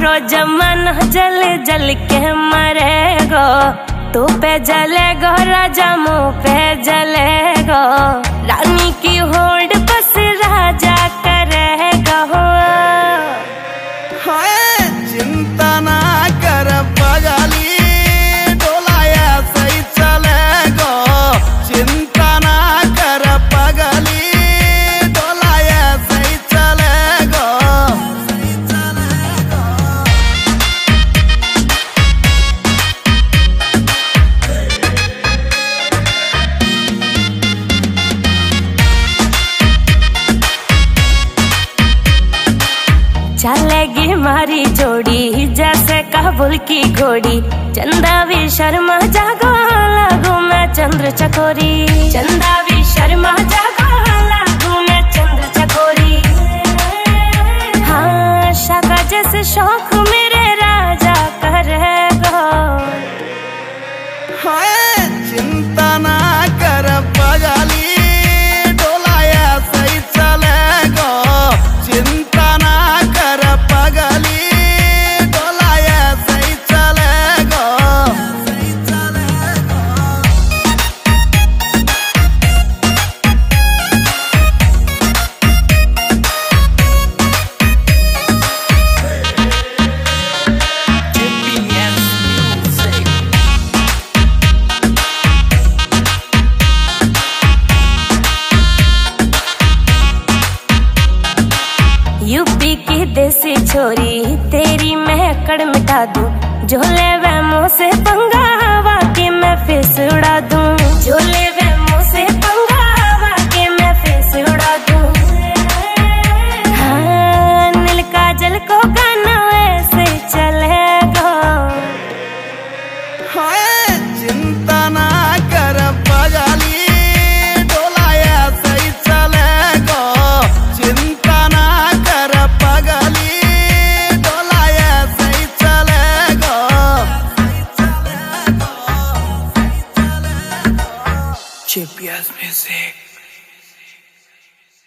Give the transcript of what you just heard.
सारो जमाना जल जल के मरेगो। तू पे जलेगो राजा मुँह पे जलेगो। रानी की होड़ बस राजा करेगा। चिंता ना कर पगली, डोलाया सही चलेगो। चिंता ना कर पगली, डोलाया सही चलेगो। चलेगी मारी जोड़ी जैसे काबुल की घोड़ी। चंदा भी शर्मा जागो लागू मैं चंद्र चकोरी। चंदा भी शर्मा जागो लागू मैं चंद्र चकोरी। हाँ शाका जैसे शौक मेरे राजा करेगो। चिंता ना कर पगली, डोलाया सही चलेगो। चिंता ना कर पगली, डोलाया सही चलेगो। यूपी की देसी छोरी तेरी मैं अकड़ मिटा दूं। झोले वे मुँह से पंगा हवा के मैं फेस उड़ा दूं। झोले वे मुँह से पंगा हवा के मैं फेस उड़ा दूं। हाँ नील काजल को गाना ऐसे चलेगा। चिंता ना कर पगली, डोलाया सही चलेगो। चिंता ना कर पगली, डोलाया सही चलेगो। GPS Music।